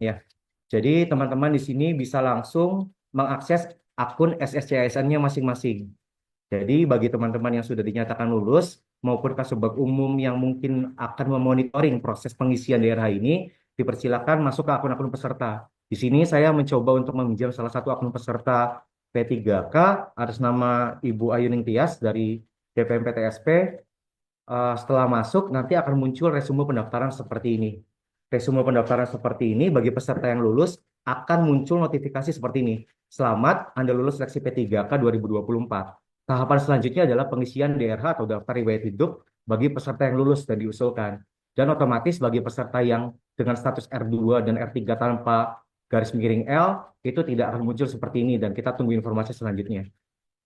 Ya, jadi teman-teman di sini bisa langsung mengakses akun SSCSN-nya masing-masing. Jadi bagi teman-teman yang sudah dinyatakan lulus maupun kasubag umum yang mungkin akan memonitoring proses pengisian daerah ini, dipersilakan masuk ke akun-akun peserta. Di sini saya mencoba untuk meminjam salah satu akun peserta P3K atas nama Ibu Ayuning Tias dari DPM PTSP. Setelah masuk, nanti akan muncul resume pendaftaran seperti ini. Resume pendaftaran seperti ini bagi peserta yang lulus akan muncul notifikasi seperti ini. Selamat, Anda lulus seleksi P3K 2024. Tahapan selanjutnya adalah pengisian DRH atau daftar riwayat hidup bagi peserta yang lulus dan diusulkan. Dan otomatis bagi peserta yang dengan status R2 dan R3 tanpa garis miring L, itu tidak akan muncul seperti ini dan kita tunggu informasi selanjutnya.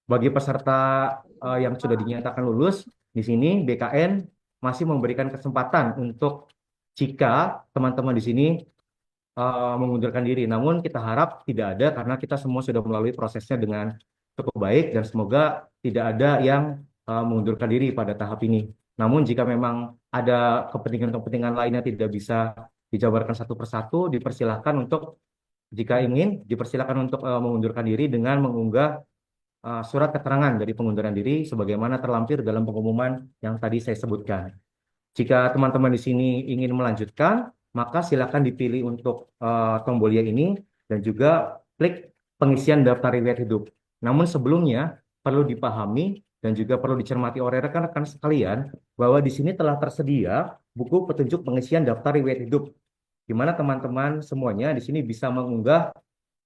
Bagi peserta yang sudah dinyatakan lulus, di sini BKN masih memberikan kesempatan untuk jika teman-teman di sini mengundurkan diri. Namun kita harap tidak ada karena kita semua sudah melalui prosesnya dengan cukup baik dan semoga tidak ada yang mengundurkan diri pada tahap ini. Namun jika memang ada kepentingan-kepentingan lainnya tidak bisa dijabarkan satu persatu, dipersilahkan untuk jika ingin dipersilakan untuk mengundurkan diri dengan mengunggah surat keterangan dari pengunduran diri sebagaimana terlampir dalam pengumuman yang tadi saya sebutkan. Jika teman-teman di sini ingin melanjutkan, maka silakan dipilih untuk tombol ya ini dan juga klik pengisian daftar riwayat hidup. Namun sebelumnya perlu dipahami dan juga perlu dicermati oleh rekan-rekan sekalian bahwa di sini telah tersedia buku petunjuk pengisian daftar riwayat hidup di mana teman-teman semuanya di sini bisa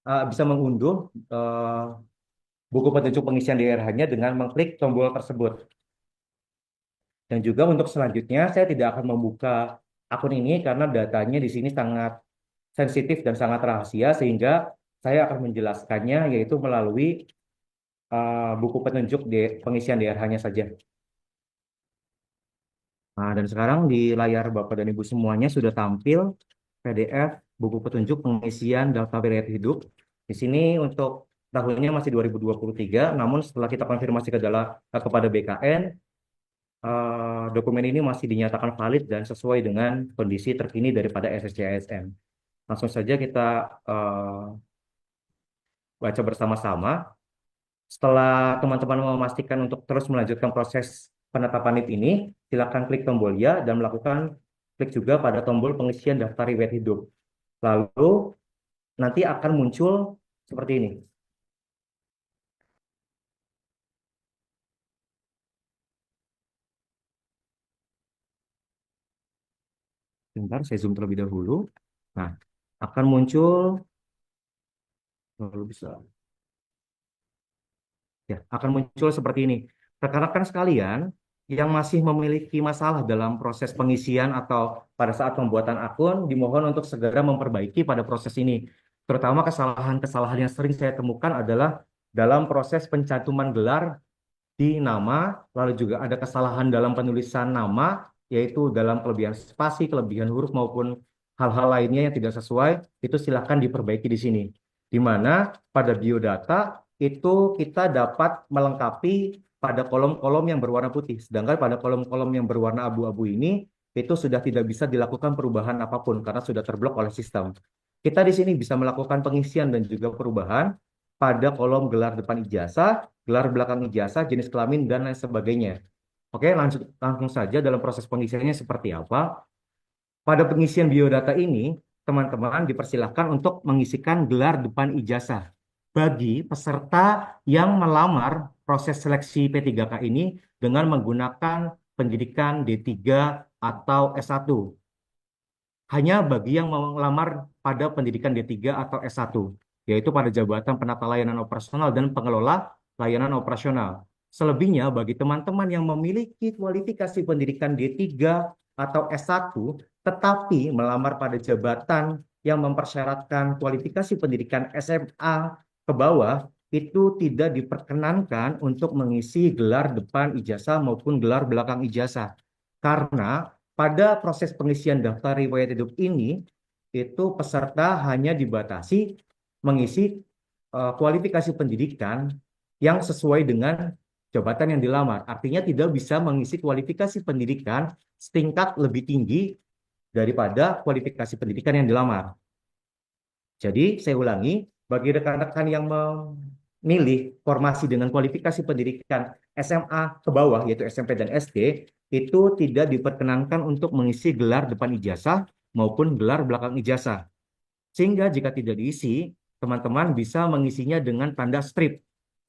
bisa mengunduh eh, buku petunjuk pengisian DRH-nya dengan mengklik tombol tersebut. Dan juga untuk selanjutnya, saya tidak akan membuka akun ini karena datanya di sini sangat sensitif dan sangat rahasia, sehingga saya akan menjelaskannya yaitu melalui buku petunjuk pengisian DRH-nya saja. Nah, dan sekarang di layar Bapak dan Ibu semuanya sudah tampil PDF buku petunjuk pengisian daftar riwayat hidup. Di sini untuk tahunnya masih 2023, namun setelah kita konfirmasi kepada BKN, dokumen ini masih dinyatakan valid dan sesuai dengan kondisi terkini daripada SSCSN. Langsung saja kita eh, baca bersama-sama. Setelah teman-teman memastikan untuk terus melanjutkan proses penetapan NIP ini, silakan klik tombol ya dan melakukan klik juga pada tombol pengisian daftar riwayat hidup. Lalu nanti akan muncul seperti ini. Bentar, saya zoom terlebih dahulu. Nah, akan muncul, lalu bisa ya, akan muncul seperti ini. Rekan-rekan sekalian yang masih memiliki masalah dalam proses pengisian atau pada saat pembuatan akun, dimohon untuk segera memperbaiki pada proses ini. Terutama kesalahan-kesalahan yang sering saya temukan adalah dalam proses pencantuman gelar di nama, lalu juga ada kesalahan dalam penulisan nama, yaitu dalam kelebihan spasi, kelebihan huruf maupun hal-hal lainnya yang tidak sesuai, itu silakan diperbaiki di sini. Di mana pada biodata itu kita dapat melengkapi pada kolom-kolom yang berwarna putih, sedangkan pada kolom-kolom yang berwarna abu-abu ini itu sudah tidak bisa dilakukan perubahan apapun karena sudah terblok oleh sistem. Kita di sini bisa melakukan pengisian dan juga perubahan pada kolom gelar depan ijazah, gelar belakang ijazah, jenis kelamin, dan lain sebagainya. Oke, langsung saja dalam proses pengisiannya seperti apa. Pada pengisian biodata ini, teman-teman dipersilahkan untuk mengisikan gelar depan ijazah bagi peserta yang melamar proses seleksi P3K ini dengan menggunakan pendidikan D3 atau S1. Hanya bagi yang melamar pada pendidikan D3 atau S1, yaitu pada jabatan penata layanan operasional dan pengelola layanan operasional. Selebihnya bagi teman-teman yang memiliki kualifikasi pendidikan D3 atau S1, tetapi melamar pada jabatan yang mempersyaratkan kualifikasi pendidikan SMA ke bawah, itu tidak diperkenankan untuk mengisi gelar depan ijazah maupun gelar belakang ijazah. Karena pada proses pengisian daftar riwayat hidup ini, itu peserta hanya dibatasi mengisi kualifikasi pendidikan yang sesuai dengan jabatan yang dilamar. Artinya tidak bisa mengisi kualifikasi pendidikan setingkat lebih tinggi daripada kualifikasi pendidikan yang dilamar. Jadi, saya ulangi, bagi rekan-rekan yang memilih formasi dengan kualifikasi pendidikan SMA ke bawah, yaitu SMP dan SD, itu tidak diperkenankan untuk mengisi gelar depan ijazah maupun gelar belakang ijazah. Sehingga jika tidak diisi, teman-teman bisa mengisinya dengan tanda strip.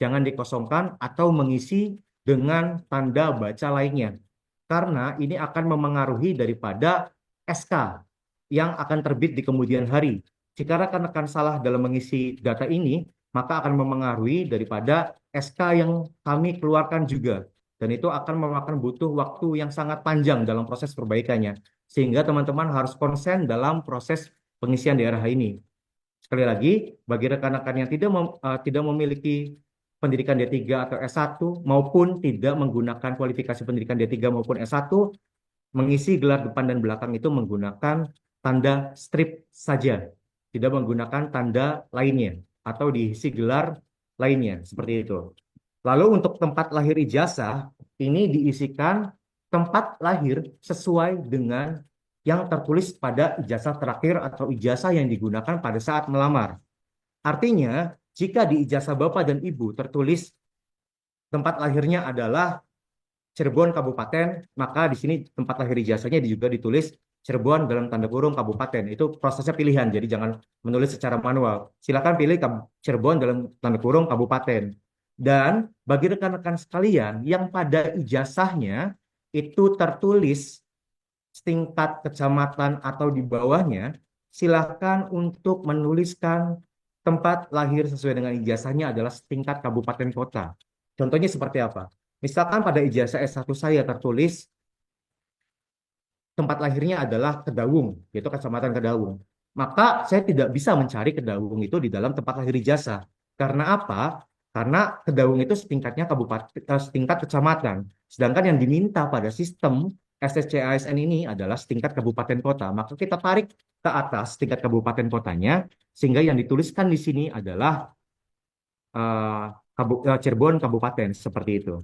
Jangan dikosongkan atau mengisi dengan tanda baca lainnya. Karena ini akan memengaruhi daripada SK yang akan terbit di kemudian hari. Jika rekan-rekan salah dalam mengisi data ini, maka akan memengaruhi daripada SK yang kami keluarkan juga. Dan itu akan memakan butuh waktu yang sangat panjang dalam proses perbaikannya. Sehingga teman-teman harus konsen dalam proses pengisian daerah ini. Sekali lagi, bagi rekan-rekan yang tidak memiliki pendidikan D3 atau S1 maupun tidak menggunakan kualifikasi pendidikan D3 maupun S1, mengisi gelar depan dan belakang itu menggunakan tanda strip saja, tidak menggunakan tanda lainnya atau diisi gelar lainnya seperti itu. Lalu untuk tempat lahir ijazah, ini diisikan tempat lahir sesuai dengan yang tertulis pada ijazah terakhir atau ijazah yang digunakan pada saat melamar. Artinya, jika di ijazah Bapak dan Ibu tertulis tempat lahirnya adalah Cirebon Kabupaten, maka di sini tempat lahir ijazahnya juga ditulis Cirebon dalam tanda kurung Kabupaten. Itu prosesnya pilihan, jadi jangan menulis secara manual. Silakan pilih Cirebon dalam tanda kurung Kabupaten. Dan bagi rekan-rekan sekalian yang pada ijazahnya itu tertulis setingkat kecamatan atau di bawahnya, silakan untuk menuliskan tempat lahir sesuai dengan ijazahnya adalah setingkat kabupaten kota. Contohnya seperti apa? Misalkan pada ijazah S1 saya tertulis tempat lahirnya adalah Kedawung, yaitu Kecamatan Kedawung. Maka saya tidak bisa mencari Kedawung itu di dalam tempat lahir ijazah. Karena apa? Karena Kedawung itu setingkatnya setingkat kecamatan. Sedangkan yang diminta pada sistem SSC-ASN ini adalah setingkat kabupaten kota. Maka kita tarik ke atas tingkat kabupaten kotanya, sehingga yang dituliskan di sini adalah Cirebon Kabupaten, seperti itu.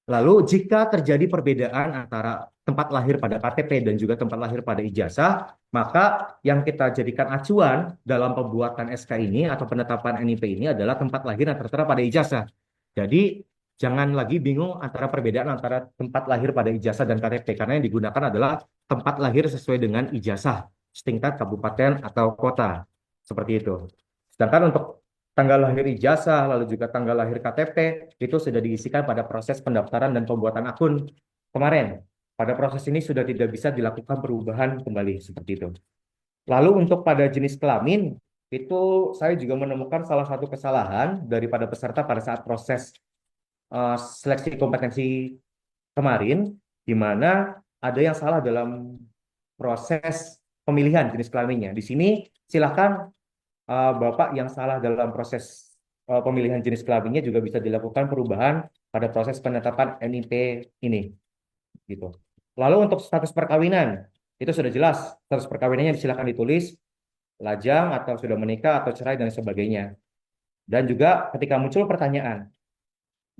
Lalu jika terjadi perbedaan antara tempat lahir pada KTP dan juga tempat lahir pada ijazah, maka yang kita jadikan acuan dalam pembuatan SK ini atau penetapan NIP ini adalah tempat lahir yang tertera pada ijazah. Jadi jangan lagi bingung antara perbedaan antara tempat lahir pada ijazah dan KTP, karena yang digunakan adalah tempat lahir sesuai dengan ijazah setingkat kabupaten atau kota. Seperti itu. Sedangkan untuk tanggal lahir ijazah, lalu juga tanggal lahir KTP, itu sudah diisikan pada proses pendaftaran dan pembuatan akun kemarin. Pada proses ini sudah tidak bisa dilakukan perubahan kembali, seperti itu. Lalu untuk pada jenis kelamin, itu saya juga menemukan salah satu kesalahan daripada peserta pada saat proses seleksi kompetensi kemarin, di mana ada yang salah dalam proses pemilihan jenis kelaminnya. Di sini silakan Bapak yang salah dalam proses pemilihan jenis kelaminnya juga bisa dilakukan perubahan pada proses penetapan NIP ini, gitu. Lalu untuk status perkawinan itu sudah jelas, status perkawinannya silakan ditulis lajang atau sudah menikah atau cerai dan sebagainya. Dan juga ketika muncul pertanyaan,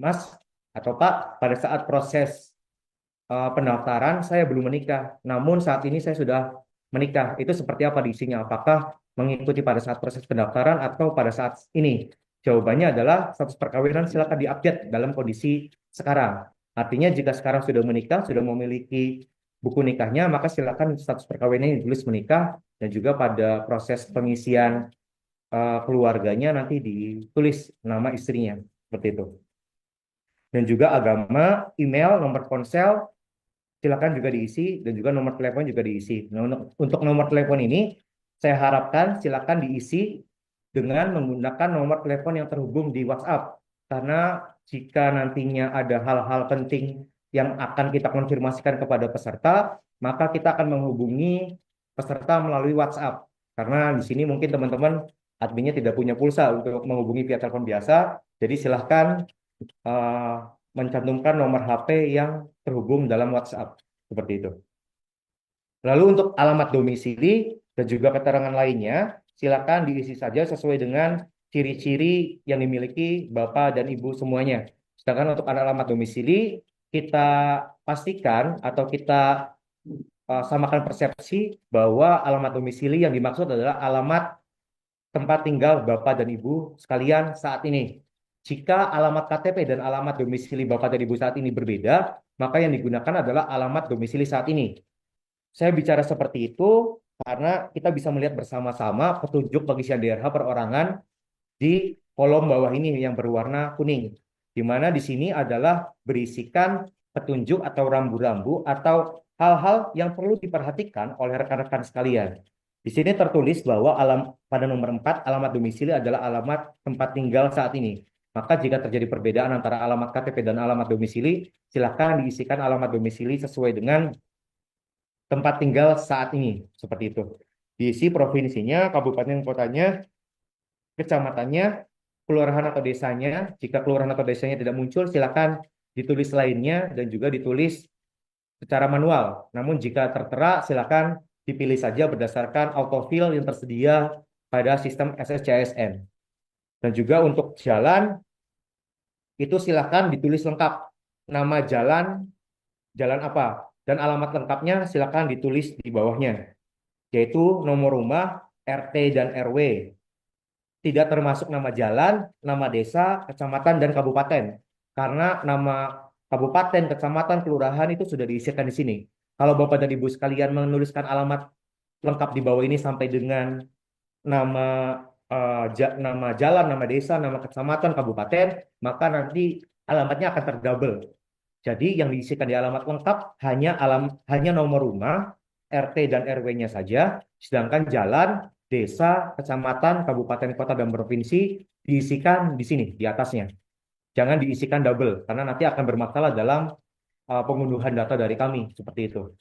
Mas atau Pak, pada saat proses pendaftaran saya belum menikah, namun saat ini saya sudah menikah. Itu seperti apa diisinya? Apakah mengikuti pada saat proses pendaftaran atau pada saat ini? Jawabannya adalah status perkawinan silakan diupdate dalam kondisi sekarang. Artinya jika sekarang sudah menikah, sudah memiliki buku nikahnya, maka silakan status perkawinannya ditulis menikah dan juga pada proses pengisian keluarganya nanti ditulis nama istrinya seperti itu. Dan juga agama, email, nomor ponsel silakan juga diisi dan juga nomor telepon juga diisi. Nah, untuk nomor telepon ini saya harapkan silakan diisi dengan menggunakan nomor telepon yang terhubung di WhatsApp. Karena jika nantinya ada hal-hal penting yang akan kita konfirmasikan kepada peserta, maka kita akan menghubungi peserta melalui WhatsApp. Karena di sini mungkin teman-teman adminnya tidak punya pulsa untuk menghubungi via telepon biasa, jadi silahkan eh, mencantumkan nomor HP yang terhubung dalam WhatsApp seperti itu. Lalu untuk alamat domisili dan juga keterangan lainnya, silakan diisi saja sesuai dengan ciri-ciri yang dimiliki Bapak dan Ibu semuanya. Sedangkan untuk alamat domisili, kita pastikan atau kita samakan persepsi bahwa alamat domisili yang dimaksud adalah alamat tempat tinggal Bapak dan Ibu sekalian saat ini. Jika alamat KTP dan alamat domisili Bapak dan Ibu saat ini berbeda, maka yang digunakan adalah alamat domisili saat ini. Saya bicara seperti itu karena kita bisa melihat bersama-sama petunjuk pengisian DRH perorangan di kolom bawah ini yang berwarna kuning, di mana di sini adalah berisikan petunjuk atau rambu-rambu atau hal-hal yang perlu diperhatikan oleh rekan-rekan sekalian. Di sini tertulis bahwa pada nomor 4 alamat domisili adalah alamat tempat tinggal saat ini. Maka jika terjadi perbedaan antara alamat KTP dan alamat domisili, silakan diisikan alamat domisili sesuai dengan tempat tinggal saat ini. Seperti itu. Diisi provinsinya, kabupaten kotanya, kecamatannya, kelurahan atau desanya. Jika kelurahan atau desanya tidak muncul, silakan ditulis lainnya dan juga ditulis secara manual. Namun jika tertera, silakan dipilih saja berdasarkan autofill yang tersedia pada sistem SSCSN. Dan juga untuk jalan, itu silakan ditulis lengkap. Nama jalan, jalan apa, dan alamat lengkapnya silakan ditulis di bawahnya, yaitu nomor rumah, RT, dan RW. Tidak termasuk nama jalan, nama desa, kecamatan, dan kabupaten. Karena nama kabupaten, kecamatan, kelurahan itu sudah diisikan di sini. Kalau Bapak dan Ibu sekalian menuliskan alamat lengkap di bawah ini sampai dengan nama nama jalan, nama desa, nama kecamatan, kabupaten, maka nanti alamatnya akan terdouble. Jadi yang diisikan di alamat lengkap hanya nomor rumah, RT dan RW-nya saja, sedangkan jalan, desa, kecamatan, kabupaten, kota, dan provinsi diisikan di sini, di atasnya. Jangan diisikan double, karena nanti akan bermasalah dalam pengunduhan data dari kami, seperti itu.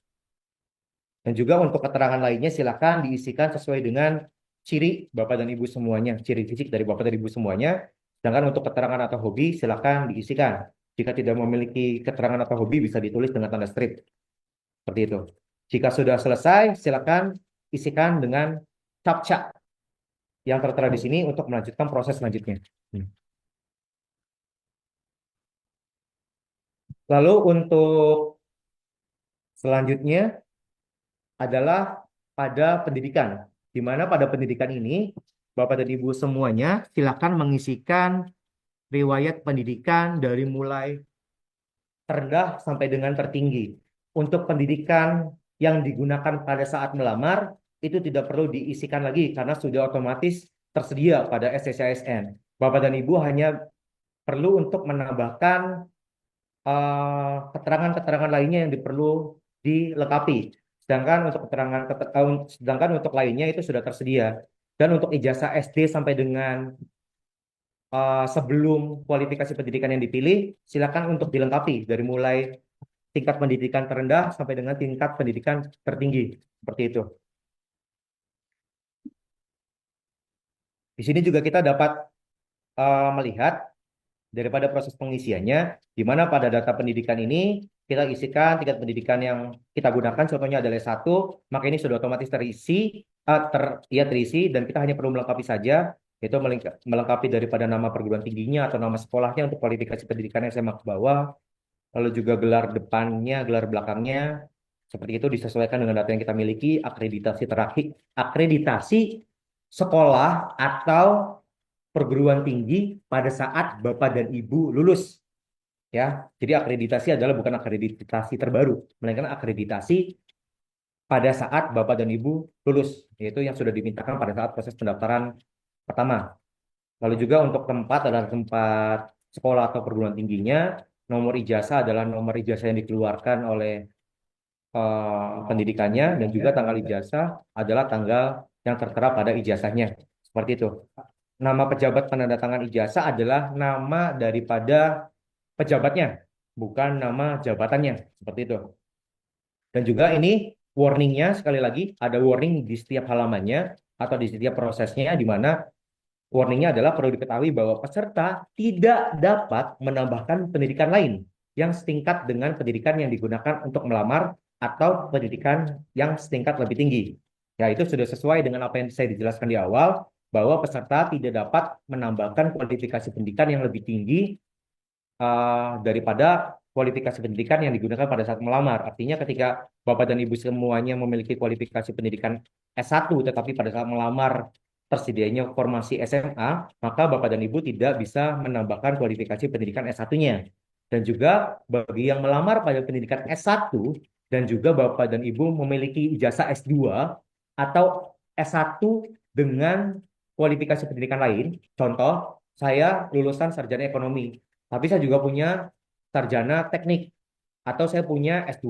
Dan juga untuk keterangan lainnya silakan diisikan sesuai dengan ciri Bapak dan Ibu semuanya, ciri fisik dari Bapak dan Ibu semuanya. Sedangkan untuk keterangan atau hobi silakan diisikan. Jika tidak memiliki keterangan atau hobi bisa ditulis dengan tanda strip. Seperti itu. Jika sudah selesai, silakan isikan dengan captcha yang tertera di sini untuk melanjutkan proses selanjutnya. Lalu untuk selanjutnya adalah pada pendidikan. Di mana pada pendidikan ini, Bapak dan Ibu semuanya silakan mengisikan riwayat pendidikan dari mulai terendah sampai dengan tertinggi. Untuk pendidikan yang digunakan pada saat melamar, itu tidak perlu diisikan lagi karena sudah otomatis tersedia pada SSCSN. Bapak dan Ibu hanya perlu untuk menambahkan keterangan-keterangan lainnya yang perlu dilengkapi. Sedangkan untuk lainnya itu sudah tersedia. Dan untuk ijazah SD sampai dengan sebelum kualifikasi pendidikan yang dipilih, silakan untuk dilengkapi dari mulai tingkat pendidikan terendah sampai dengan tingkat pendidikan tertinggi. Seperti itu. Di sini juga kita dapat melihat daripada proses pengisiannya, di mana pada data pendidikan ini kita isikan tingkat pendidikan yang kita gunakan, contohnya adalah S1, maka ini sudah otomatis terisi, terisi, dan kita hanya perlu melengkapi saja, yaitu melengkapi daripada nama perguruan tingginya atau nama sekolahnya untuk kualifikasi pendidikan SMA ke bawah, lalu juga gelar depannya, gelar belakangnya, seperti itu disesuaikan dengan data yang kita miliki, akreditasi terakhir, akreditasi sekolah atau perguruan tinggi pada saat Bapak dan Ibu lulus. Ya, jadi akreditasi adalah bukan akreditasi terbaru, melainkan akreditasi pada saat Bapak dan Ibu lulus, yaitu yang sudah dimintakan pada saat proses pendaftaran pertama. Lalu juga untuk tempat adalah tempat sekolah atau perguruan tingginya, nomor ijazah adalah nomor ijazah yang dikeluarkan oleh pendidikannya, dan juga tanggal ijazah adalah tanggal yang tertera pada ijazahnya. Seperti itu. Nama pejabat penandatangan ijazah adalah nama daripada pejabatnya, bukan nama jabatannya. Seperti itu. Dan juga ini warningnya, sekali lagi, ada warning di setiap halamannya atau di setiap prosesnya, di mana warningnya adalah perlu diketahui bahwa peserta tidak dapat menambahkan pendidikan lain yang setingkat dengan pendidikan yang digunakan untuk melamar atau pendidikan yang setingkat lebih tinggi. Ya, itu sudah sesuai dengan apa yang saya dijelaskan di awal, bahwa peserta tidak dapat menambahkan kualifikasi pendidikan yang lebih tinggi daripada kualifikasi pendidikan yang digunakan pada saat melamar. Artinya ketika Bapak dan Ibu semuanya memiliki kualifikasi pendidikan S1, tetapi pada saat melamar tersedianya formasi SMA, maka Bapak dan Ibu tidak bisa menambahkan kualifikasi pendidikan S1-nya. Dan juga bagi yang melamar pada pendidikan S1 dan juga Bapak dan Ibu memiliki ijazah S2 atau S1 dengan kualifikasi pendidikan lain, contoh saya lulusan sarjana ekonomi, tapi saya juga punya sarjana teknik atau saya punya S2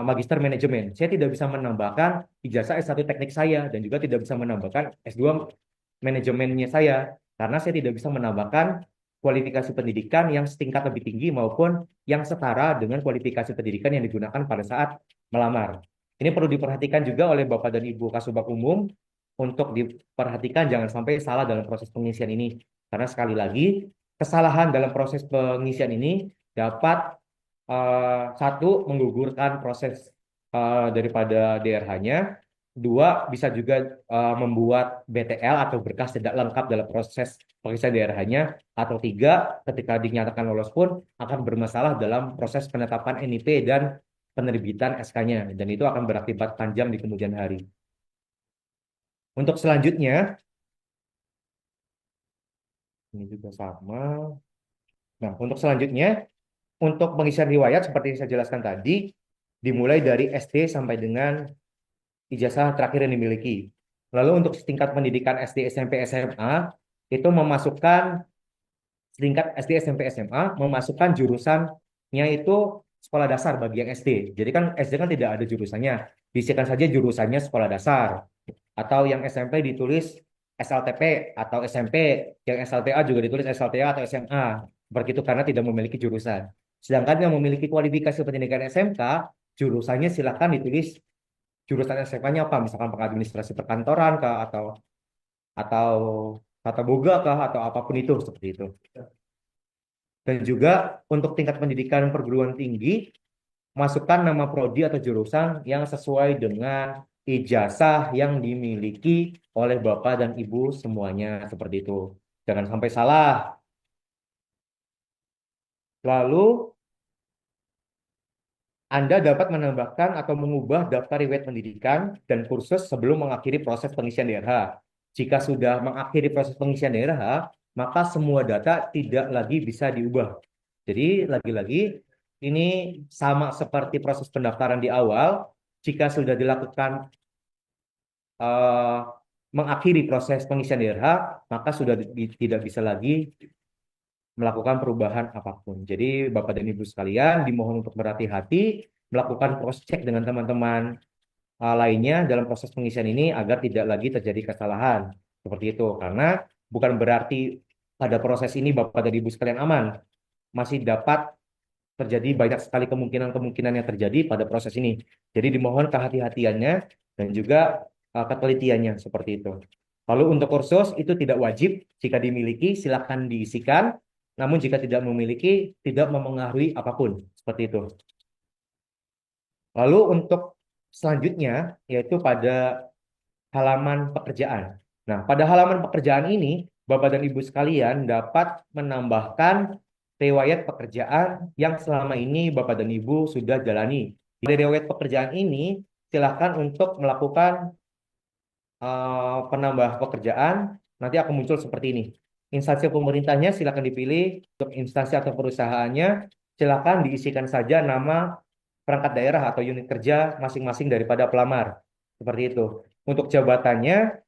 magister manajemen. Saya tidak bisa menambahkan ijazah S1 teknik saya dan juga tidak bisa menambahkan S2 manajemennya saya karena saya tidak bisa menambahkan kualifikasi pendidikan yang setingkat lebih tinggi maupun yang setara dengan kualifikasi pendidikan yang digunakan pada saat melamar. Ini perlu diperhatikan juga oleh Bapak dan Ibu Kasubag Umum untuk diperhatikan jangan sampai salah dalam proses pengisian ini. Karena sekali lagi, kesalahan dalam proses pengisian ini dapat satu, menggugurkan proses daripada DRH-nya. Dua, bisa juga membuat BTL atau berkas tidak lengkap dalam proses pengisian DRH-nya. Atau tiga, ketika dinyatakan lolos pun akan bermasalah dalam proses penetapan NIP dan penerbitan SK-nya. Dan itu akan berakibat panjang di kemudian hari. Untuk selanjutnya, ini juga sama. Nah, untuk selanjutnya, untuk pengisian riwayat seperti yang saya jelaskan tadi, dimulai dari SD sampai dengan ijazah terakhir yang dimiliki. Lalu untuk tingkat pendidikan SD, SMP, SMA, itu memasukkan tingkat SD, SMP, SMA, memasukkan jurusannya itu sekolah dasar bagi yang SD. Jadi kan SD kan tidak ada jurusannya. Diisikan saja jurusannya sekolah dasar. Atau yang SMP ditulis SLTP atau SMP, yang SLTA juga ditulis SLTA atau SMA. Seperti itu karena tidak memiliki jurusan. Sedangkan yang memiliki kualifikasi pendidikan SMK, jurusannya silakan ditulis jurusan SMK-nya apa, misalkan pengadministrasi perkantoran kah atau tata boga kah atau apapun itu seperti itu. Dan juga untuk tingkat pendidikan perguruan tinggi, masukkan nama prodi atau jurusan yang sesuai dengan ijazah yang dimiliki oleh Bapak dan Ibu semuanya seperti itu. Jangan sampai salah. Lalu Anda dapat menambahkan atau mengubah daftar riwayat pendidikan dan kursus sebelum mengakhiri proses pengisian DRH. Jika sudah mengakhiri proses pengisian DRH, maka semua data tidak lagi bisa diubah. Jadi, lagi-lagi, ini sama seperti proses pendaftaran di awal. Jika sudah dilakukan eh, mengakhiri proses pengisian DRH, maka sudah tidak bisa lagi melakukan perubahan apapun. Jadi Bapak dan Ibu sekalian dimohon untuk berhati-hati melakukan cross check dengan teman-teman lainnya dalam proses pengisian ini agar tidak lagi terjadi kesalahan seperti itu. Karena bukan berarti pada proses ini Bapak dan Ibu sekalian aman, masih dapat terjadi banyak sekali kemungkinan-kemungkinan yang terjadi pada proses ini. Jadi dimohon kehati-hatiannya dan juga ketelitiannya seperti itu. Lalu untuk kursus itu tidak wajib, jika dimiliki silakan diisikan, namun jika tidak memiliki tidak memengaruhi apapun seperti itu. Lalu untuk selanjutnya yaitu pada halaman pekerjaan. Nah, pada halaman pekerjaan ini Bapak dan Ibu sekalian dapat menambahkan riwayat pekerjaan yang selama ini Bapak dan Ibu sudah jalani. Di riwayat pekerjaan ini silakan untuk melakukan penambah pekerjaan, nanti akan muncul seperti ini. Instansi pemerintahnya silakan dipilih, untuk instansi atau perusahaannya silakan diisikan saja nama perangkat daerah atau unit kerja masing-masing daripada pelamar. Seperti itu. Untuk jabatannya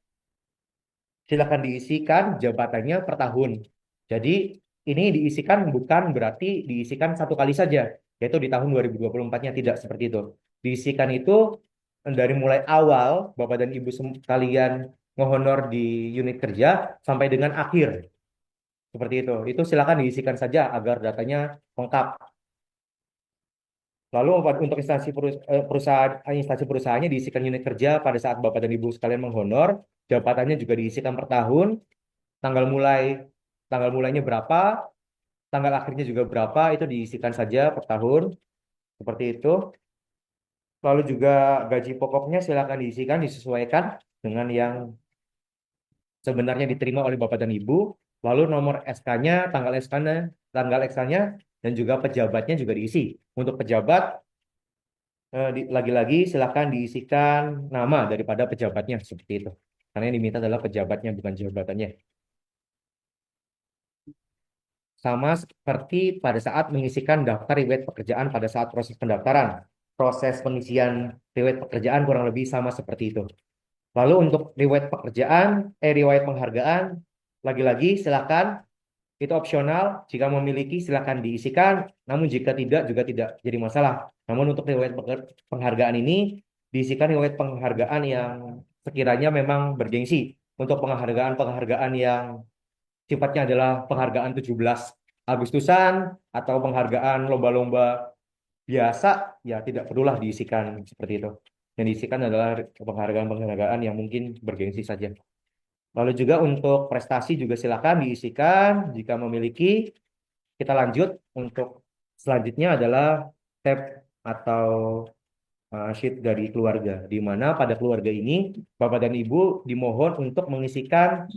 silakan diisikan jabatannya per tahun. Jadi ini diisikan bukan berarti diisikan satu kali saja, yaitu di tahun 2024-nya tidak seperti itu. Diisikan itu dari mulai awal Bapak dan Ibu sekalian menghonor di unit kerja sampai dengan akhir. Seperti itu. Itu silakan diisikan saja agar datanya lengkap. Lalu untuk instansi perusahaannya diisikan unit kerja pada saat Bapak dan Ibu sekalian menghonor, jabatannya juga diisikan per tahun, tanggal mulai tanggal mulainya berapa, tanggal akhirnya juga berapa, itu diisikan saja per tahun. Seperti itu. Lalu juga gaji pokoknya silakan diisikan, disesuaikan dengan yang sebenarnya diterima oleh Bapak dan Ibu. Lalu nomor SK-nya, tanggal SK-nya dan juga pejabatnya juga diisi. Untuk pejabat, lagi-lagi silakan diisikan nama daripada pejabatnya seperti itu. Karena yang diminta adalah pejabatnya, bukan jabatannya. Sama seperti pada saat mengisikan daftar riwayat pekerjaan pada saat proses pendaftaran. Proses pengisian riwayat pekerjaan kurang lebih sama seperti itu. Lalu untuk riwayat penghargaan, lagi-lagi silakan itu opsional. Jika memiliki silakan diisikan, namun jika tidak juga tidak jadi masalah. Namun untuk penghargaan ini diisikan riwayat penghargaan yang sekiranya memang bergengsi. Untuk penghargaan-penghargaan yang sifatnya adalah penghargaan 17 Agustusan atau penghargaan lomba-lomba biasa, ya tidak perlulah diisikan seperti itu. Yang diisikan adalah penghargaan-penghargaan yang mungkin bergengsi saja. Lalu juga untuk prestasi juga silakan diisikan jika memiliki. Kita lanjut untuk selanjutnya adalah tab atau sheet dari keluarga, di mana pada keluarga ini Bapak dan Ibu dimohon untuk mengisikan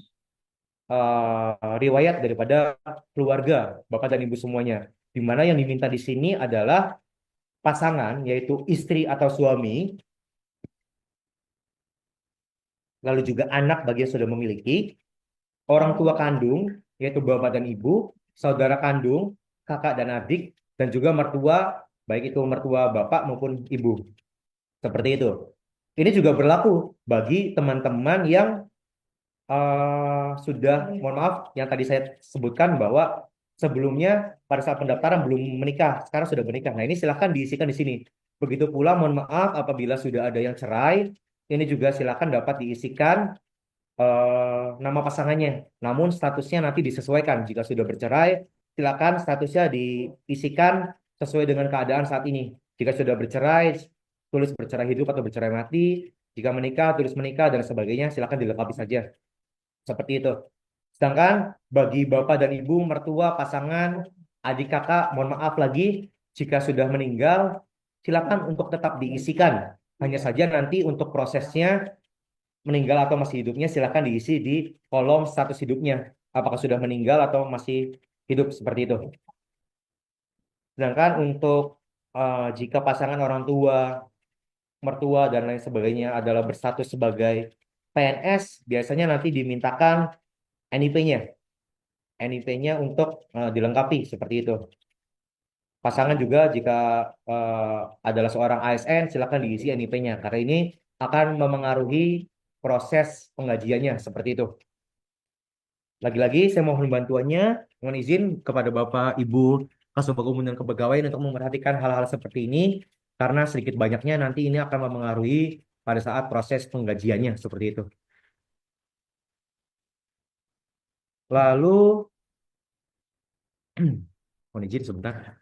riwayat daripada keluarga Bapak dan Ibu semuanya. Di mana yang diminta di sini adalah pasangan, yaitu istri atau suami, lalu juga anak bagi yang sudah memiliki, orang tua kandung, yaitu bapak dan ibu, saudara kandung, kakak dan adik, dan juga mertua, baik itu mertua bapak maupun ibu. Seperti itu. Ini juga berlaku bagi teman-teman yang sudah, mohon maaf, yang tadi saya sebutkan bahwa sebelumnya pada saat pendaftaran belum menikah, sekarang sudah menikah. Nah, ini silahkan diisikan di sini. Begitu pula, mohon maaf, apabila sudah ada yang cerai, ini juga silakan dapat diisikan nama pasangannya. Namun statusnya nanti disesuaikan. Jika sudah bercerai, silakan statusnya diisikan sesuai dengan keadaan saat ini. Jika sudah bercerai, tulis bercerai hidup atau bercerai mati. Jika menikah, tulis menikah dan sebagainya. Silakan dilengkapi saja. Seperti itu. Sedangkan bagi bapak dan ibu, mertua, pasangan, adik kakak, mohon maaf lagi, jika sudah meninggal, silakan untuk tetap diisikan. Hanya saja nanti untuk prosesnya meninggal atau masih hidupnya silakan diisi di kolom status hidupnya. Apakah sudah meninggal atau masih hidup seperti itu. Sedangkan untuk jika pasangan orang tua, mertua dan lain sebagainya adalah berstatus sebagai PNS, biasanya nanti dimintakan NIP-nya. NIP-nya untuk dilengkapi seperti itu. Pasangan juga jika adalah seorang ASN, silakan diisi NIP-nya karena ini akan memengaruhi proses penggajiannya seperti itu. Lagi-lagi saya mohon bantuannya, mohon izin kepada Bapak, Ibu, Kasubag Umum dan Kepegawaian untuk memperhatikan hal-hal seperti ini karena sedikit banyaknya nanti ini akan memengaruhi pada saat proses penggajiannya seperti itu. Lalu, mohon izin sebentar.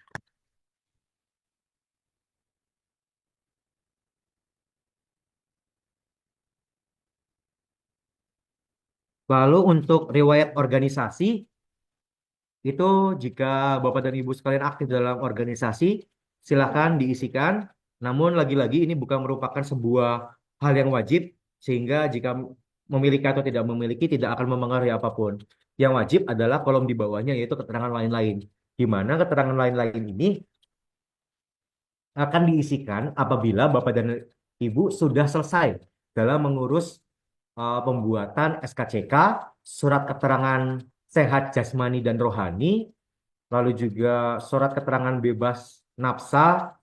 Lalu untuk riwayat organisasi, itu jika Bapak dan Ibu sekalian aktif dalam organisasi, silakan diisikan. Namun lagi-lagi ini bukan merupakan sebuah hal yang wajib, sehingga jika memiliki atau tidak memiliki tidak akan memengaruhi apapun. Yang wajib adalah kolom di bawahnya yaitu keterangan lain-lain. Di mana keterangan lain-lain ini akan diisikan apabila Bapak dan Ibu sudah selesai dalam mengurus pembuatan SKCK, surat keterangan sehat jasmani dan rohani, lalu juga surat keterangan bebas nafsa,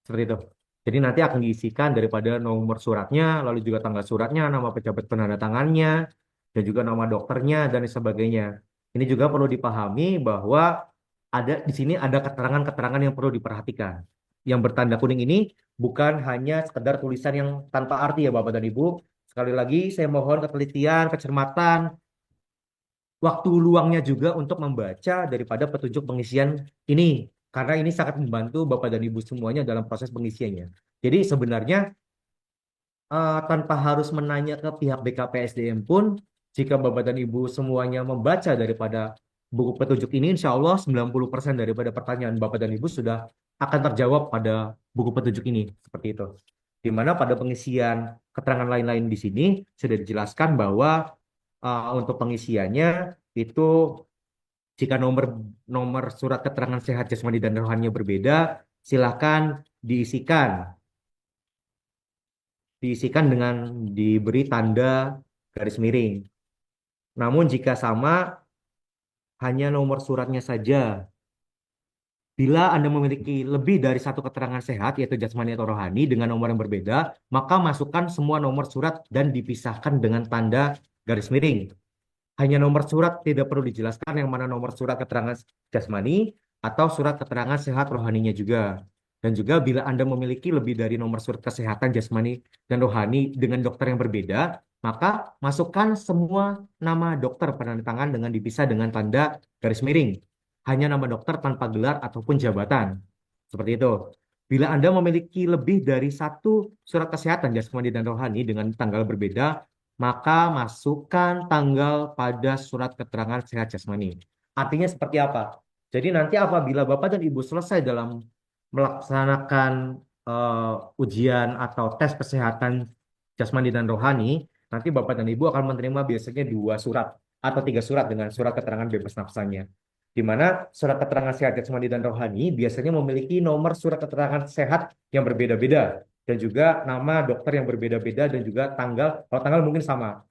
seperti itu. Jadi nanti akan diisikan daripada nomor suratnya, lalu juga tanggal suratnya, nama pejabat penandatangannya, dan juga nama dokternya, dan sebagainya. Ini juga perlu dipahami bahwa di sini ada keterangan-keterangan yang perlu diperhatikan. Yang bertanda kuning ini bukan hanya sekedar tulisan yang tanpa arti ya Bapak dan Ibu. Sekali lagi saya mohon ketelitian, kecermatan, waktu luangnya juga untuk membaca daripada petunjuk pengisian ini. Karena ini sangat membantu Bapak dan Ibu semuanya dalam proses pengisiannya. Jadi sebenarnya tanpa harus menanya ke pihak BKPSDM pun, jika Bapak dan Ibu semuanya membaca daripada buku petunjuk ini, insya Allah 90% daripada pertanyaan Bapak dan Ibu sudah akan terjawab pada buku petunjuk ini. Seperti itu. Di mana pada pengisian keterangan lain-lain di sini sudah dijelaskan bahwa untuk pengisiannya itu Jika nomor nomor surat keterangan sehat jasmani dan rohaninya berbeda, silakan diisikan. Diisikan dengan diberi tanda garis miring. Namun jika sama, hanya nomor suratnya saja. Bila Anda memiliki lebih dari satu keterangan sehat, yaitu jasmani atau rohani, dengan nomor yang berbeda, maka masukkan semua nomor surat dan dipisahkan dengan tanda garis miring. Hanya nomor surat tidak perlu dijelaskan yang mana nomor surat keterangan jasmani atau surat keterangan sehat rohaninya juga. Dan juga bila Anda memiliki lebih dari nomor surat kesehatan jasmani dan rohani dengan dokter yang berbeda, maka masukkan semua nama dokter penanda tangan dengan dipisah dengan tanda garis miring. Hanya nama dokter tanpa gelar ataupun jabatan. Seperti itu. Bila Anda memiliki lebih dari satu surat kesehatan jasmani dan rohani dengan tanggal berbeda, maka masukkan tanggal pada surat keterangan sehat jasmani. Artinya seperti apa? Jadi nanti apabila Bapak dan Ibu selesai dalam melaksanakan ujian atau tes kesehatan jasmani dan rohani, nanti Bapak dan Ibu akan menerima biasanya 2 surat atau 3 surat dengan surat keterangan bebas nafsanya. Di mana surat keterangan sehat jasmani dan rohani biasanya memiliki nomor surat keterangan sehat yang berbeda-beda dan juga nama dokter yang berbeda-beda dan juga tanggal, kalau tanggal mungkin sama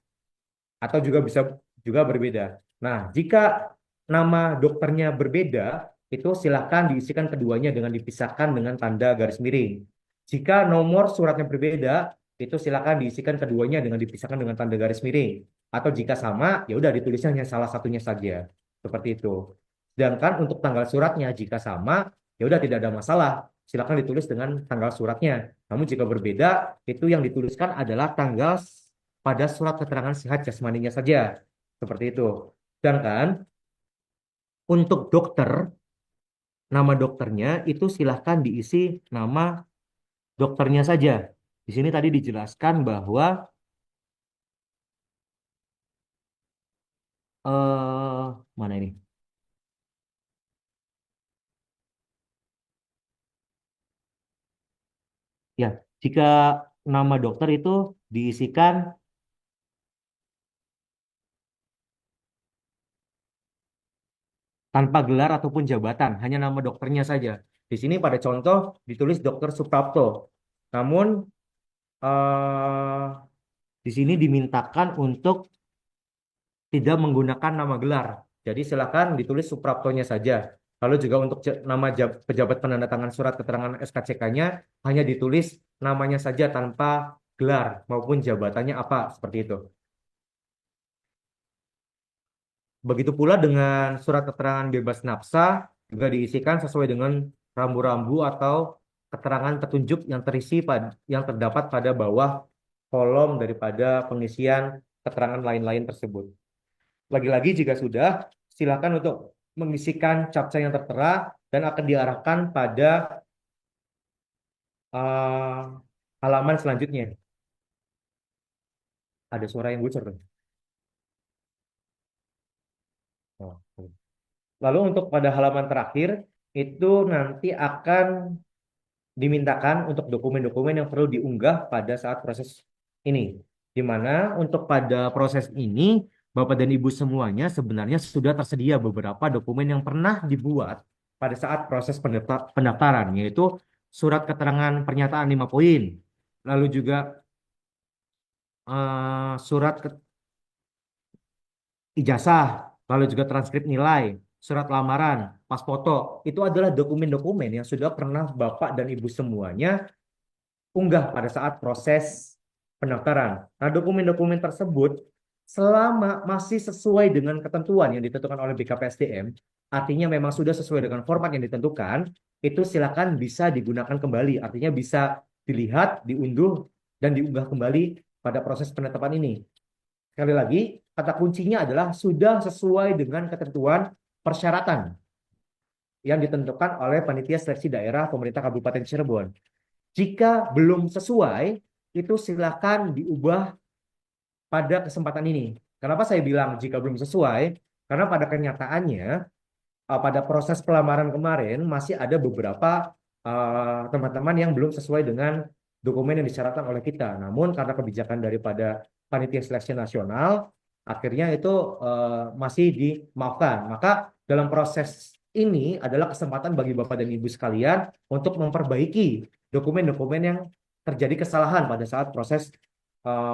atau juga bisa juga berbeda. Nah, jika nama dokternya berbeda, itu silakan diisikan keduanya dengan dipisahkan dengan tanda garis miring. Jika nomor suratnya berbeda, itu silakan diisikan keduanya dengan dipisahkan dengan tanda garis miring. Atau jika sama, ya udah ditulisnya hanya salah satunya saja. Seperti itu. Sedangkan untuk tanggal suratnya jika sama, ya udah tidak ada masalah. Silakan ditulis dengan tanggal suratnya. Namun jika berbeda, itu yang dituliskan adalah tanggal pada surat keterangan sehat jasmaninya saja. Seperti itu. Sedangkan untuk dokter, nama dokternya itu silahkan diisi nama dokternya saja. Di sini tadi dijelaskan bahwa mana ini? Ya, jika nama dokter itu diisikan tanpa gelar ataupun jabatan, hanya nama dokternya saja. Di sini pada contoh ditulis Dokter Suprapto. Namun eh, di sini dimintakan untuk tidak menggunakan nama gelar. Jadi silakan ditulis Supraptonya saja. Lalu juga untuk nama pejabat penandatangan surat keterangan SKCK-nya hanya ditulis namanya saja tanpa gelar maupun jabatannya apa seperti itu. Begitu pula dengan surat keterangan bebas nafsa juga diisikan sesuai dengan rambu-rambu atau keterangan petunjuk yang terisi yang terdapat pada bawah kolom daripada pengisian keterangan lain-lain tersebut. Lagi-lagi jika sudah, silakan untuk mengisikan captcha yang tertera dan akan diarahkan pada uh, halaman selanjutnya. Ada suara yang bocor tuh. Oh, oke. Lalu untuk pada halaman terakhir itu nanti akan dimintakan untuk dokumen-dokumen yang perlu diunggah pada saat proses ini. Di mana untuk pada proses ini Bapak dan Ibu semuanya sebenarnya sudah tersedia beberapa dokumen yang pernah dibuat pada saat proses pendaftaran, yaitu surat keterangan pernyataan 5 poin, lalu juga surat ijazah, lalu juga transkrip nilai, surat lamaran, pas foto. Itu adalah dokumen-dokumen yang sudah pernah Bapak dan Ibu semuanya unggah pada saat proses pendaftaran. Nah, dokumen-dokumen tersebut selama masih sesuai dengan ketentuan yang ditentukan oleh BKPSDM, artinya memang sudah sesuai dengan format yang ditentukan, itu silakan bisa digunakan kembali. Artinya bisa dilihat, diunduh, dan diunggah kembali pada proses penetapan ini. Sekali lagi, kata kuncinya adalah sudah sesuai dengan ketentuan persyaratan yang ditentukan oleh Panitia Seleksi Daerah Pemerintah Kabupaten Cirebon. Jika belum sesuai, itu silakan diubah pada kesempatan ini. Kenapa saya bilang jika belum sesuai? Karena pada kenyataannya, pada proses pelamaran kemarin masih ada beberapa teman-teman yang belum sesuai dengan dokumen yang disyaratkan oleh kita. Namun karena kebijakan daripada Panitia Seleksi Nasional, akhirnya itu masih dimaafkan. Maka dalam proses ini adalah kesempatan bagi Bapak dan Ibu sekalian untuk memperbaiki dokumen-dokumen yang terjadi kesalahan pada saat proses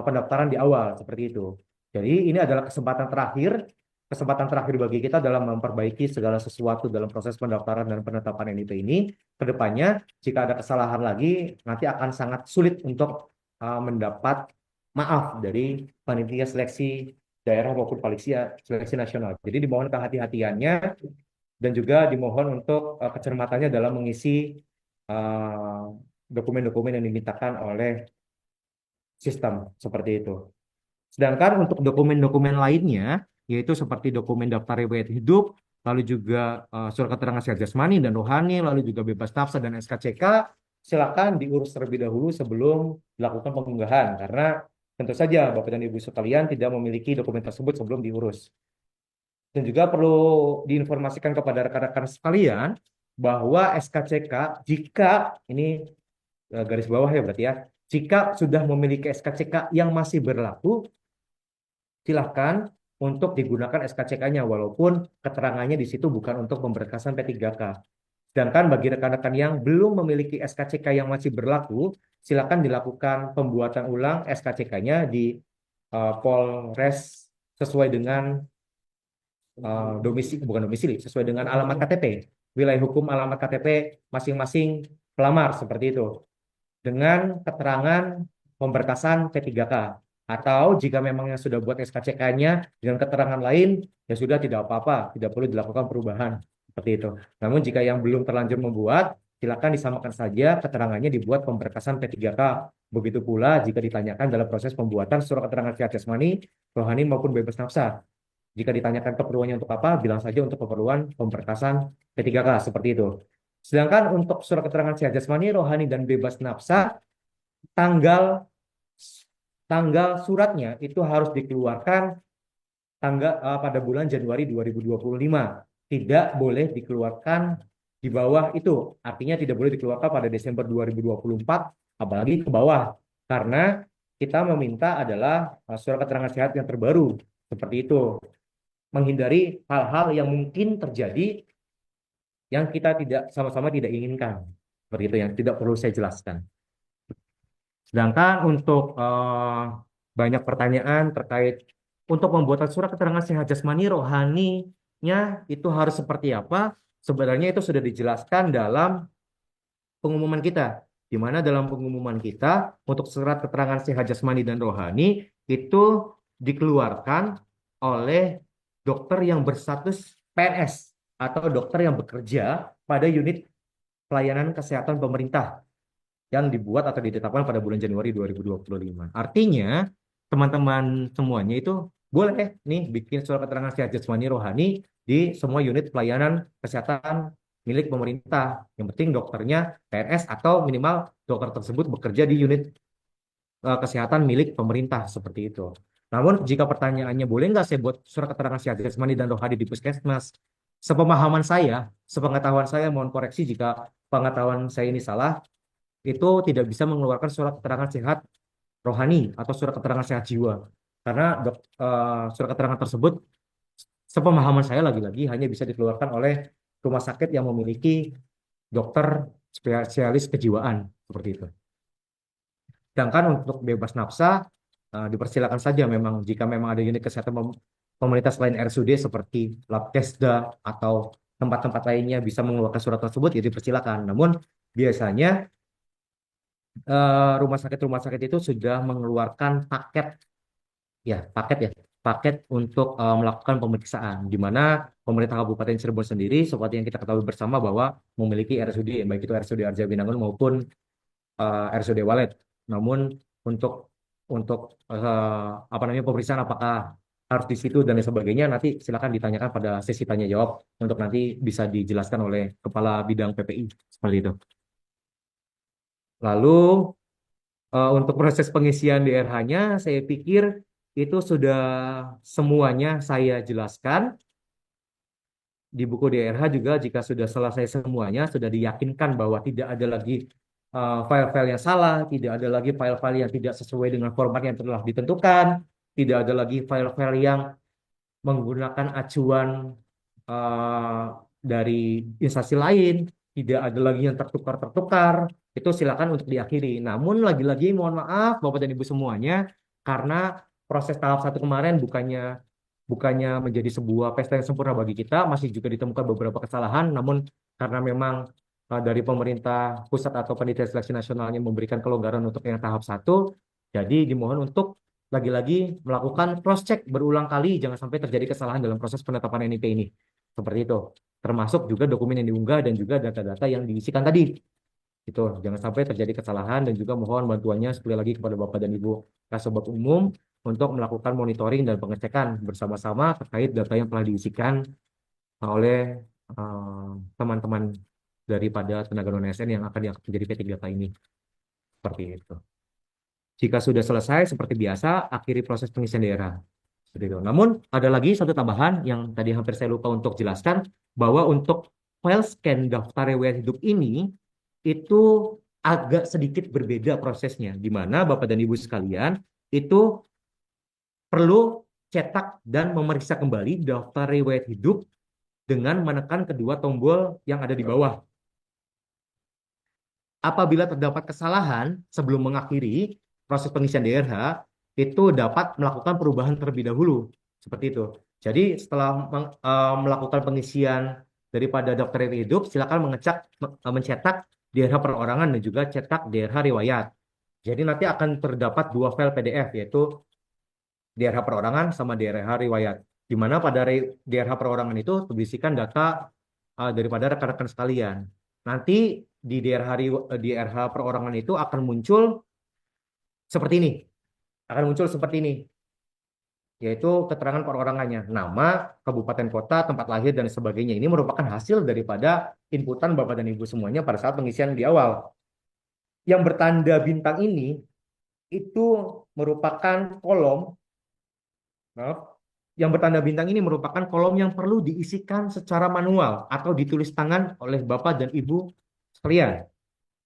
pendaftaran di awal seperti itu. Jadi ini adalah kesempatan terakhir bagi kita dalam memperbaiki segala sesuatu dalam proses pendaftaran dan penetapan NIP ini. Kedepannya, jika ada kesalahan lagi, nanti akan sangat sulit untuk mendapat maaf dari panitia seleksi daerah maupun panitia seleksi nasional. Jadi dimohon kehati-hatiannya dan juga dimohon untuk kecermatannya dalam mengisi uh, dokumen-dokumen yang dimintakan oleh sistem seperti itu. Sedangkan untuk dokumen-dokumen lainnya, yaitu seperti dokumen daftar riwayat hidup, lalu juga surat keterangan sehat jasmani dan rohani, lalu juga bebas nafsa dan SKCK, silakan diurus terlebih dahulu sebelum dilakukan pengunggahan, karena tentu saja Bapak dan Ibu sekalian tidak memiliki dokumen tersebut sebelum diurus. Dan juga perlu diinformasikan kepada rekan-rekan sekalian bahwa SKCK, jika ini garis bawah ya berarti ya, jika sudah memiliki SKCK yang masih berlaku, silahkan untuk digunakan SKCK-nya walaupun keterangannya di situ bukan untuk pemberkasan P3K. Sedangkan bagi rekan-rekan yang belum memiliki SKCK yang masih berlaku, silakan dilakukan pembuatan ulang SKCK-nya di Polres sesuai dengan domisili, bukan domisili, sesuai dengan alamat KTP, wilayah hukum alamat KTP masing-masing pelamar seperti itu. Dengan keterangan pemberkasan P3K. Atau jika memang yang sudah buat SKCK-nya dengan keterangan lain, ya sudah tidak apa-apa, tidak perlu dilakukan perubahan seperti itu. Namun jika yang belum terlanjur membuat, silakan disamakan saja keterangannya dibuat pemberkasan P3K. Begitu pula jika ditanyakan dalam proses pembuatan surat keterangan sehat jasmani, rohani maupun bebas nafsa. Jika ditanyakan keperluannya untuk apa, bilang saja untuk keperluan pemberkasan P3K seperti itu. Sedangkan untuk surat keterangan sehat jasmani, rohani dan bebas nafsa, tanggal tanggal suratnya itu harus dikeluarkan pada bulan Januari 2025. Tidak boleh dikeluarkan di bawah itu. Artinya tidak boleh dikeluarkan pada Desember 2024, apalagi ke bawah. Karena kita meminta adalah surat keterangan sehat yang terbaru. Seperti itu. Menghindari hal-hal yang mungkin terjadi yang kita tidak sama-sama tidak inginkan. Seperti itu yang tidak perlu saya jelaskan. Sedangkan untuk banyak pertanyaan terkait untuk pembuatan surat keterangan sehat jasmani rohaninya itu harus seperti apa? Sebenarnya itu sudah dijelaskan dalam pengumuman kita. Di mana dalam pengumuman kita untuk surat keterangan sehat jasmani dan rohani itu dikeluarkan oleh dokter yang berstatus PNS atau dokter yang bekerja pada unit pelayanan kesehatan pemerintah yang dibuat atau ditetapkan pada bulan Januari 2025. Artinya, teman-teman semuanya itu boleh nih bikin surat keterangan sehat jasmani rohani di semua unit pelayanan kesehatan milik pemerintah. Yang penting dokternya PNS atau minimal dokter tersebut bekerja di unit kesehatan milik pemerintah seperti itu. Namun jika pertanyaannya boleh nggak saya buat surat keterangan sehat jasmani dan rohani di puskesmas? Sepemahaman saya, sepengetahuan saya, mohon koreksi jika pengetahuan saya ini salah, itu tidak bisa mengeluarkan surat keterangan sehat rohani atau surat keterangan sehat jiwa. Karena surat keterangan tersebut, sepemahaman saya lagi-lagi hanya bisa dikeluarkan oleh rumah sakit yang memiliki dokter spesialis kejiwaan seperti itu. Sedangkan untuk bebas nafsa, dipersilakan saja memang jika memang ada unit kesehatan pemerintah selain RSUD seperti Labkesda atau tempat-tempat lainnya bisa mengeluarkan surat tersebut, ya dipersilakan. Namun biasanya rumah sakit itu sudah mengeluarkan paket untuk melakukan pemeriksaan, di mana pemerintah Kabupaten Cirebon sendiri, seperti yang kita ketahui bersama bahwa memiliki RSUD, baik itu RSUD Arjabinangun maupun RSUD Walet. Namun untuk apa namanya pemeriksaan apakah harus di situ dan lain sebagainya, nanti silakan ditanyakan pada sesi tanya jawab untuk nanti bisa dijelaskan oleh Kepala Bidang PPI seperti itu. Lalu untuk proses pengisian DRH-nya, saya pikir itu sudah semuanya saya jelaskan. Di buku DRH juga jika sudah selesai semuanya, sudah diyakinkan bahwa tidak ada lagi file-file yang salah, tidak ada lagi file-file yang tidak sesuai dengan format yang telah ditentukan, tidak ada lagi file-file yang menggunakan acuan eh, dari instansi lain, tidak ada lagi yang tertukar-tertukar, itu silakan untuk diakhiri. Namun lagi-lagi mohon maaf Bapak dan Ibu semuanya, karena proses tahap satu kemarin bukannya bukannya menjadi sebuah pesta yang sempurna bagi kita, masih juga ditemukan beberapa kesalahan, namun karena memang dari pemerintah pusat atau panitia seleksi nasionalnya memberikan kelonggaran untuk yang tahap satu, jadi dimohon untuk lagi-lagi melakukan cross check berulang kali, jangan sampai terjadi kesalahan dalam proses penetapan NIP ini. Seperti itu. Termasuk juga dokumen yang diunggah dan juga data-data yang diisikan tadi. Itu jangan sampai terjadi kesalahan dan juga mohon bantuannya sekali lagi kepada Bapak dan Ibu Kasubag Umum untuk melakukan monitoring dan pengecekan bersama-sama terkait data yang telah diisikan oleh teman-teman daripada tenaga non-ASN yang akan diangkat menjadi P3K ini. Seperti itu. Jika sudah selesai, seperti biasa, akhiri proses pengisian daerah. Seperti itu. Namun, ada lagi satu tambahan yang tadi hampir saya lupa untuk jelaskan, bahwa untuk file scan daftar riwayat hidup ini, itu agak sedikit berbeda prosesnya, di mana Bapak dan Ibu sekalian, itu perlu cetak dan memeriksa kembali daftar riwayat hidup dengan menekan kedua tombol yang ada di bawah. Apabila terdapat kesalahan sebelum mengakhiri proses pengisian DRH, itu dapat melakukan perubahan terlebih dahulu. Seperti itu. Jadi setelah melakukan pengisian daripada daftar riwayat hidup, silakan mencetak DRH perorangan dan juga cetak DRH riwayat. Jadi nanti akan terdapat dua file PDF, yaitu DRH perorangan sama DRH riwayat. Di mana pada DRH perorangan itu berisikan data daripada rekan-rekan sekalian. Nanti di DRH perorangan itu akan muncul seperti ini. Akan muncul seperti ini, yaitu keterangan perorangannya, nama, kabupaten kota, tempat lahir, dan sebagainya. Ini merupakan hasil daripada inputan Bapak dan Ibu semuanya pada saat pengisian di awal. Yang bertanda bintang ini itu merupakan kolom, maaf, yang bertanda bintang ini merupakan kolom yang perlu diisikan secara manual atau ditulis tangan oleh Bapak dan Ibu sekalian.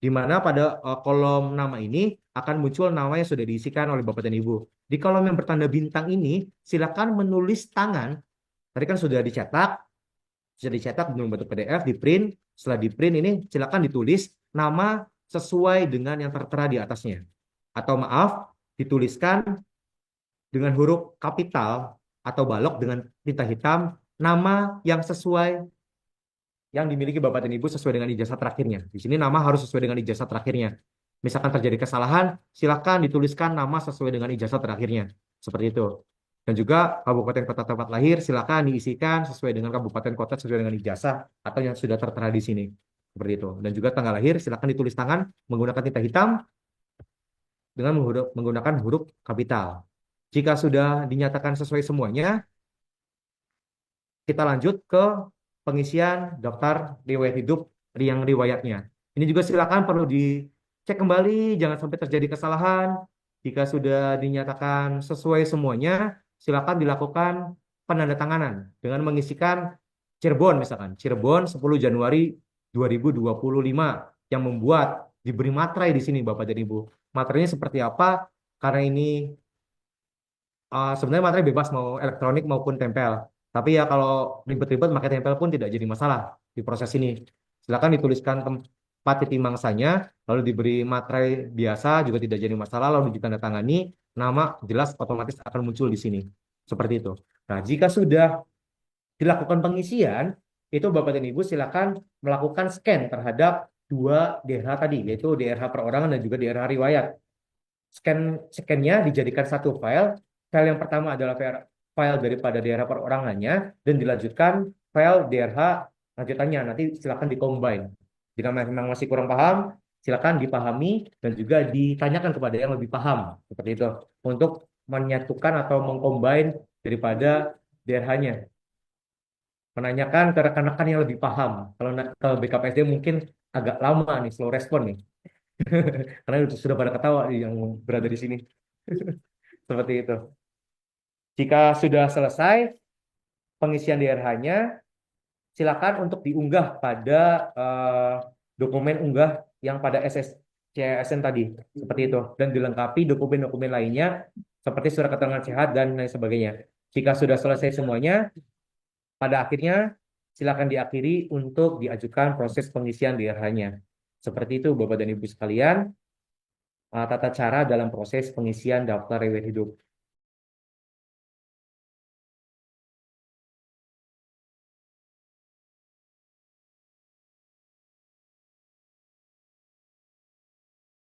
Di mana pada kolom nama ini akan muncul nama yang sudah diisikan oleh Bapak dan Ibu. Di kolom yang bertanda bintang ini, silakan menulis tangan. Tadi kan sudah dicetak dalam bentuk PDF, di print. Setelah di print ini, silakan ditulis nama sesuai dengan yang tertera di atasnya. Atau maaf, dituliskan dengan huruf kapital atau balok dengan tinta hitam, nama yang sesuai yang dimiliki Bapak dan Ibu sesuai dengan ijazah terakhirnya. Di sini nama harus sesuai dengan ijazah terakhirnya. Misalkan terjadi kesalahan, silakan dituliskan nama sesuai dengan ijazah terakhirnya. Seperti itu. Dan juga kabupaten kota tempat lahir silakan diisikan sesuai dengan kabupaten kota sesuai dengan ijazah atau yang sudah tertera di sini. Seperti itu. Dan juga tanggal lahir silakan ditulis tangan menggunakan tinta hitam dengan menggunakan huruf kapital. Jika sudah dinyatakan sesuai semuanya, kita lanjut ke pengisian daftar riwayat hidup yang riwayatnya. Ini juga silakan perlu dicek kembali, jangan sampai terjadi kesalahan. Jika sudah dinyatakan sesuai semuanya, silakan dilakukan penandatanganan dengan mengisikan Cirebon misalkan. Cirebon 10 Januari 2025 yang membuat diberi materai di sini Bapak dan Ibu. Materinya seperti apa? Karena ini sebenarnya materai bebas mau elektronik maupun tempel. Tapi ya kalau ribet-ribet pakai tempel pun tidak jadi masalah di proses ini. Silakan dituliskan tempat titik mangsanya, lalu diberi materai biasa juga tidak jadi masalah, lalu ditandatangani, nama jelas otomatis akan muncul di sini. Seperti itu. Nah, jika sudah dilakukan pengisian, itu Bapak dan Ibu silakan melakukan scan terhadap dua DRH tadi, yaitu DRH perorangan dan juga DRH riwayat. Scan-nya dijadikan satu file. File yang pertama adalah file daripada DRH perorangannya dan dilanjutkan file DRH lanjutannya. Nanti silakan di-combine. Jika memang masih kurang paham, silakan dipahami dan juga ditanyakan kepada yang lebih paham. Seperti itu. Untuk menyatukan atau mengcombine daripada DRH-nya. Menanyakan ke rekan-rekan yang lebih paham. Kalau ke BKPSD mungkin agak lama nih, slow respon nih. Karena sudah pada ketawa yang berada di sini. Seperti itu. Jika sudah selesai pengisian DRH-nya, silakan untuk diunggah pada dokumen unggah yang pada CSN tadi, seperti itu. Dan dilengkapi dokumen-dokumen lainnya, seperti surat keterangan sehat dan lain sebagainya. Jika sudah selesai semuanya, pada akhirnya silakan diakhiri untuk diajukan proses pengisian DRH-nya. Seperti itu, Bapak dan Ibu sekalian, tata cara dalam proses pengisian daftar riwayat hidup.